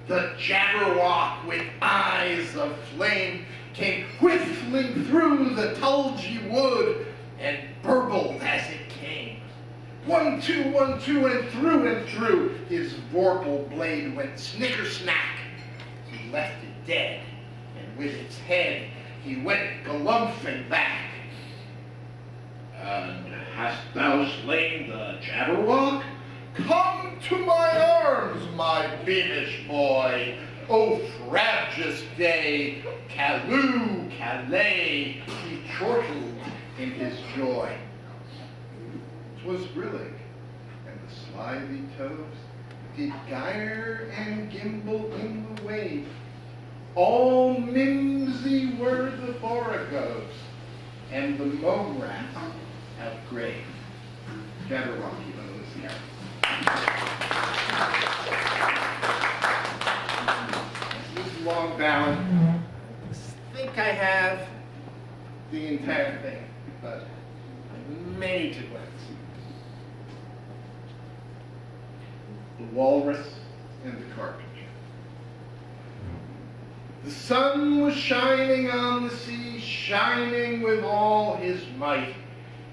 The Jabberwock with eyes of flame came whistling through the tulgey wood and burbled as it came. 1, 2, 1, 2, and through his vorpal blade went snicker-snack. He left it dead, and with its head he went galumphing back. And hast thou slain the Jabberwock? Come to my arms, my beamish boy. O frabjous day, Callooh, Calais, he chortled in his joy. 'Twas brillig, and the slithy toves did gyre and gimble in the wave. All mimsy were the borogoves, and the mome rats outgrave. Jabberwocky, Louisiana. This is a long ballad. I think I have the entire thing, but many to glance. The Walrus and the Carpenter. The sun was shining on the sea, shining with all his might.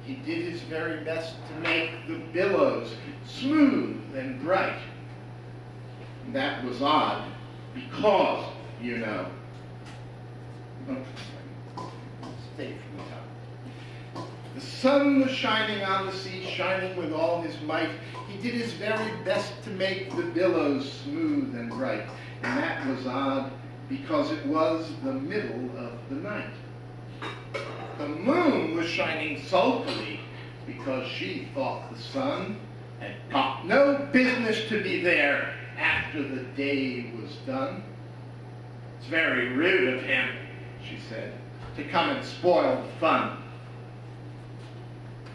He did his very best to make the billows smooth and bright. And that was odd, because, you know, stay from the top. The sun was shining on the sea, shining with all his might. He did his very best to make the billows smooth and bright. And that was odd, because it was the middle of the night. The moon was shining sulkily, because she thought the sun had got no business to be there after the day was done. It's very rude of him, she said, to come and spoil the fun.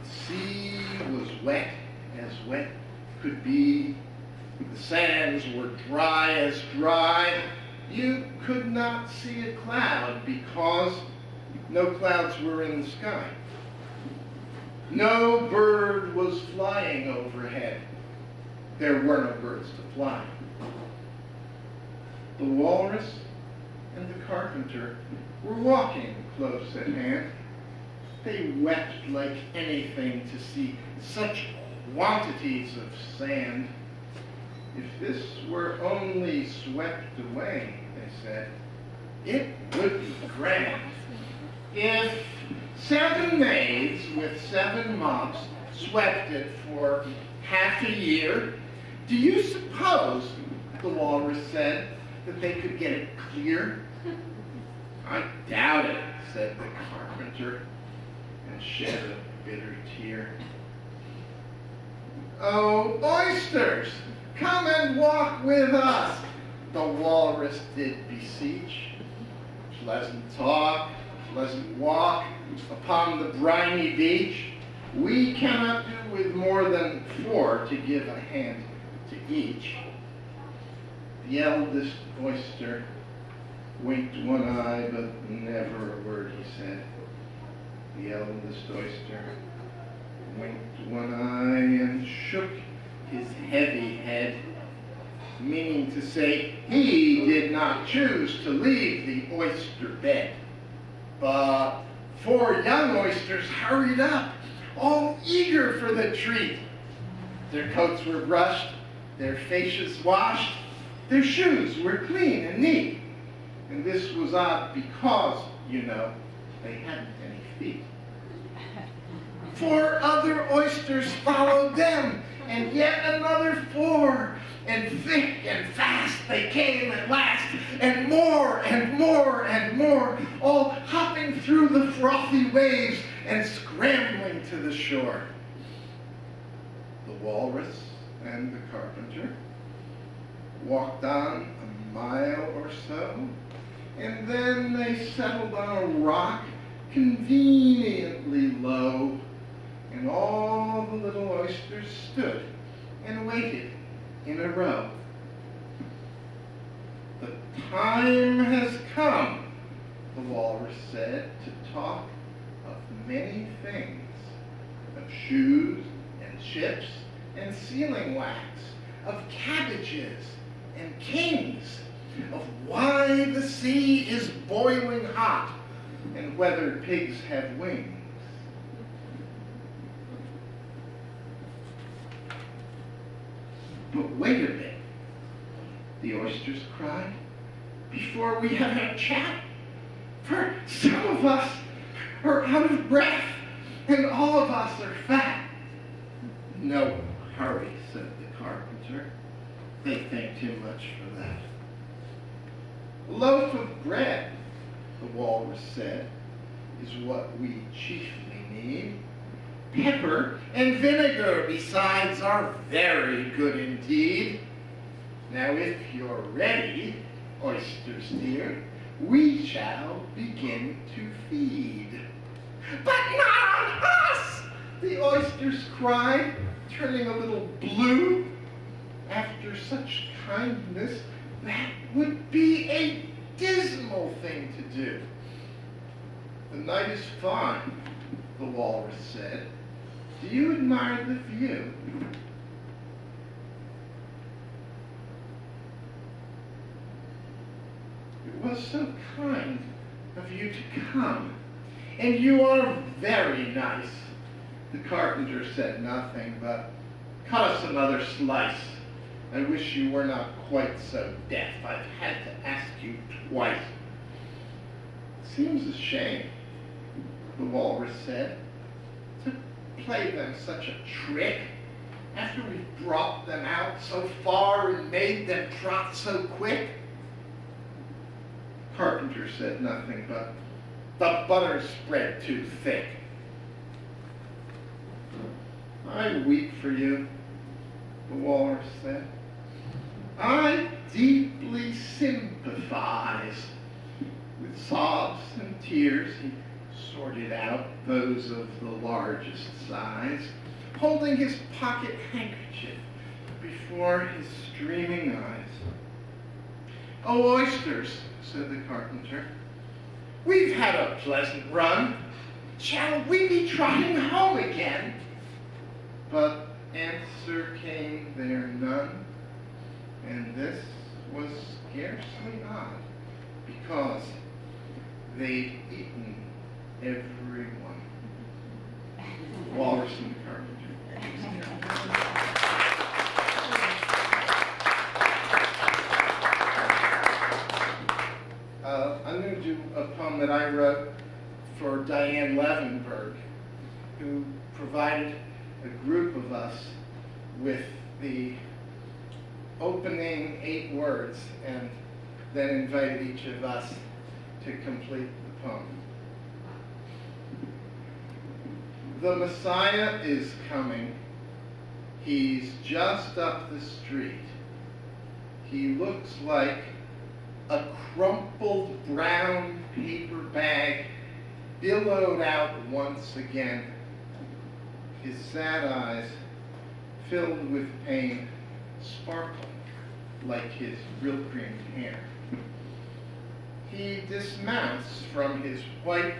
The sea was wet as wet could be. The sands were dry as dry. You could not see a cloud because no clouds were in the sky. No bird was flying overhead. There were no birds to fly. The Walrus and the Carpenter were walking close at hand. They wept like anything to see such quantities of sand. If this were only swept away, they said, it would be grand. If 7 maids with 7 mops swept it for half a year, do you suppose, the Walrus said, that they could get it clear? I doubt it, said the Carpenter, and shed a bitter tear. Oh, oysters, come and walk with us, the Walrus did beseech. Pleasant talk, pleasant walk upon the briny beach. We cannot do with more than 4 to give a hand to each. The eldest oyster winked one eye, but never a word he said. The eldest oyster winked one eye and shook his heavy head, meaning to say he did not choose to leave the oyster bed. But 4 young oysters hurried up, all eager for the treat. Their coats were brushed, their faces washed, their shoes were clean and neat. And this was odd because, you know, they hadn't any feet. 4 other oysters followed them, and yet another 4. And thick and fast they came at last, and more and more and more, all hopping through the frothy waves and scrambling to the shore. The Walrus and the Carpenter walked on a mile or so, and then they settled on a rock conveniently low, and all the little oysters stood and waited in a row. The time has come, the Walrus said, to talk of many things, of shoes and ships and sealing wax, of cabbages and kings, of why the sea is boiling hot and whether pigs have wings. But wait a bit, the oysters cried, before we have a chat, for some of us are out of breath and all of us are fat. No hurry, said the carpenter. They thanked him much for that. A loaf of bread, the walrus said, is what we chiefly need. Pepper and vinegar besides are very good indeed. Now if you're ready, oysters dear, we shall begin to feed. But not on us, the oysters cried, turning a little blue. After such kindness, that would be a dismal thing to do. The night is fine, the walrus said. Do you admire the view? It was so kind of you to come, and you are very nice. The carpenter said nothing, but cut us another slice. I wish you were not quite so deaf. I've had to ask you twice. Seems a shame, the walrus said, to play them such a trick after we've brought them out so far and made them trot so quick. Carpenter said nothing, but the butter spread too thick. I weep for you, the walrus said. I deeply sympathize. With sobs and tears, he sorted out those of the largest size, holding his pocket handkerchief before his streaming eyes. Oh, oysters, said the carpenter, we've had a pleasant run. Shall we be trotting home again? But answer came there none, and this was scarcely odd, because they'd eaten every one. Walrus and the carpenter. I'm going to do a poem that I wrote for Diane Levenberg, who provided a group of us with the opening 8 words and then invited each of us to complete the poem. The Messiah is coming. He's just up the street. He looks like a crumpled brown paper bag billowed out once again. His sad eyes, filled with pain, sparkle like his real green hair. He dismounts from his white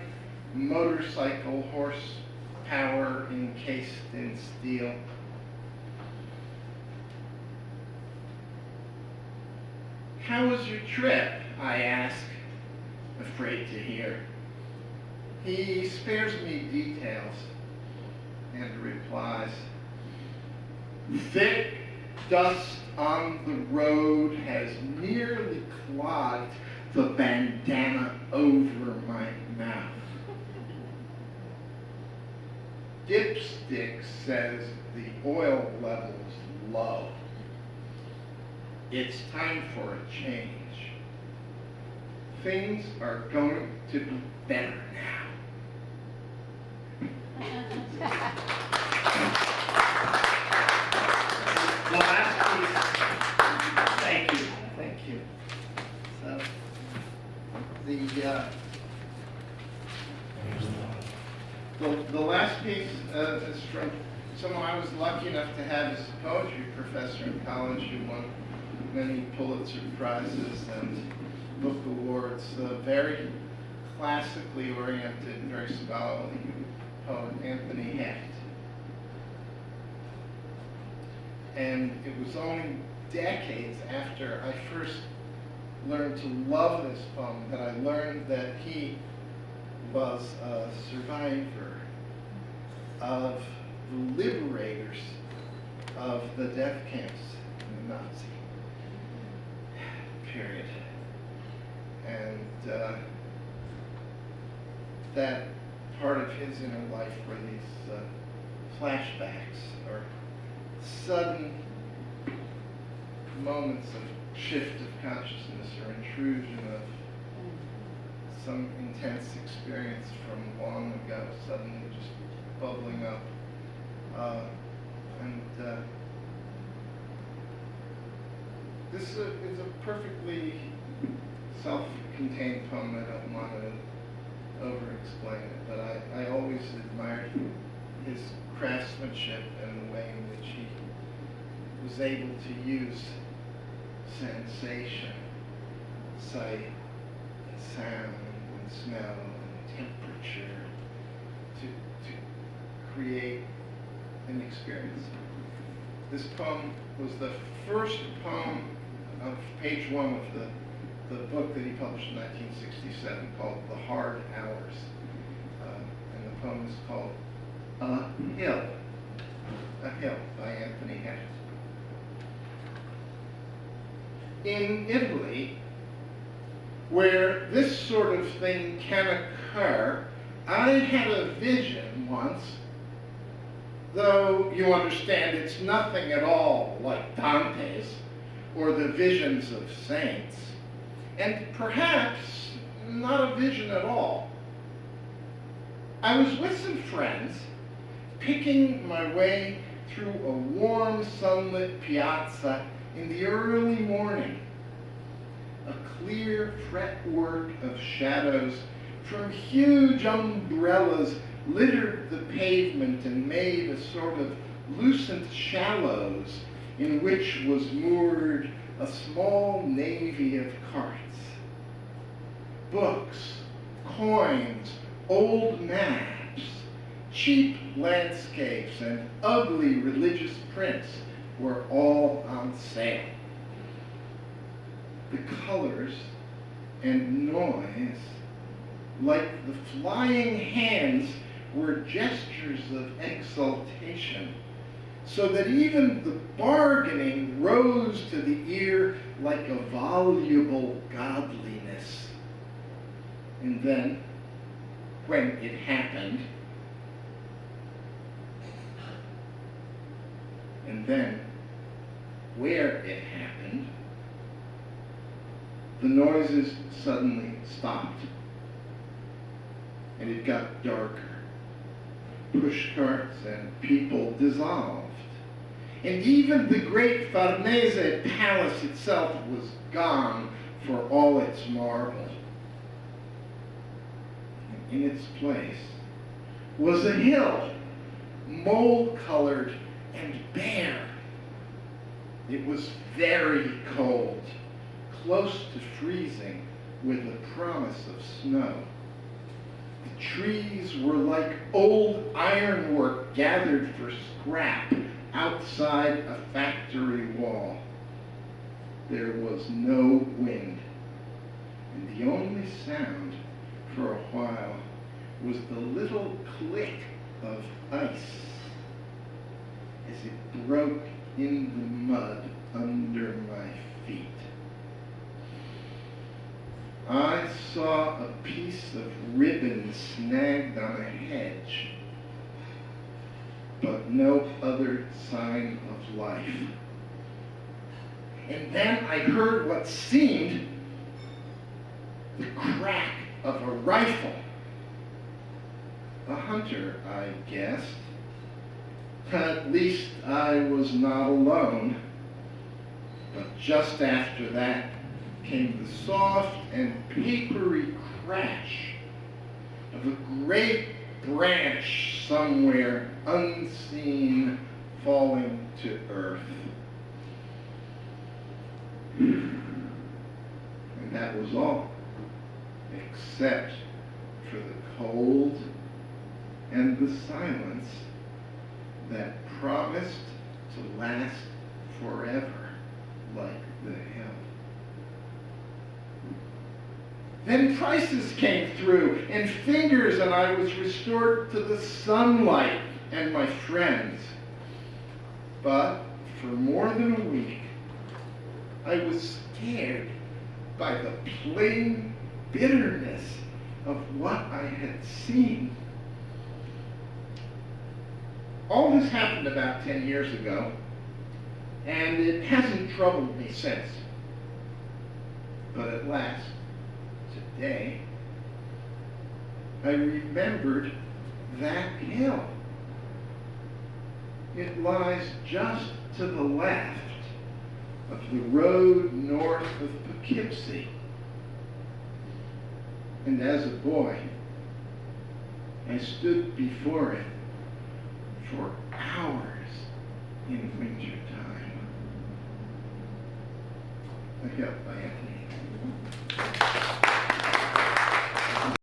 motorcycle, horsepower encased in steel. How was your trip? I ask, afraid to hear. He spares me details and replies, thick dust on the road has nearly clogged the bandana over my mouth. Dipstick says the oil level's low. It's time for a change. Things are going to be better now. The last piece, thank you. So, the last piece is from someone I was lucky enough to have as a poetry professor in college who won many Pulitzer Prizes and book awards. Very classically oriented, very scholarly poet, Anthony Hecht. And it was only decades after I first learned to love this poem that I learned that he was a survivor of the liberators of the death camps in the Nazi period. And that part of his inner life were these flashbacks or sudden moments of shift of consciousness or intrusion of some intense experience from long ago suddenly just bubbling up. This is a perfectly self-contained poem. I don't want to over-explain it, but I always admired his craftsmanship and the way in which he was able to use sensation, sight, and sound, and smell, and temperature to create an experience. This poem was the first poem of page 1 of the book that he published in 1967 called The Hard Hours. And the poem is called A Hill by Anthony Hatch. In Italy, where this sort of thing can occur, I had a vision once, though you understand it's nothing at all like Dante's or the visions of saints, and perhaps not a vision at all. I was with some friends, picking my way through a warm, sunlit piazza in the early morning. A clear fretwork of shadows from huge umbrellas littered the pavement and made a sort of lucent shallows in which was moored a small navy of carts. Books, coins, old maps, cheap landscapes, and ugly religious prints were all on sale. The colors and noise, like the flying hands, were gestures of exaltation, so that even the bargaining rose to the ear like a voluble godliness. And then, when it happened, and then, where it happened, the noises suddenly stopped, and it got darker. Pushcarts and people dissolved, and even the great Farnese palace itself was gone for all its marble. And in its place was a hill, mole-colored and bare. It was very cold, close to freezing, with a promise of snow. The trees were like old ironwork gathered for scrap outside a factory wall. There was no wind, and the only sound for a while was the little click of ice as it broke in the mud under my feet. I saw a piece of ribbon snagged on a hedge, but no other sign of life. And then I heard what seemed the crack of a rifle. A hunter, I guessed. At least I was not alone. But just after that came the soft and papery crash of a great branch somewhere unseen falling to earth. And that was all, except for the cold and the silence that promised to last forever. like the hill. Then prices came through in fingers, and I was restored to the sunlight and my friends. But for more than a week, I was scared by the plain bitterness of what I had seen. All this happened about 10 years ago, and it hasn't troubled me since. But at last, today, I remembered that hill. It lies just to the left of the road north of Poughkeepsie. And as a boy, I stood before it for hours in winter time. A hill by Anthony.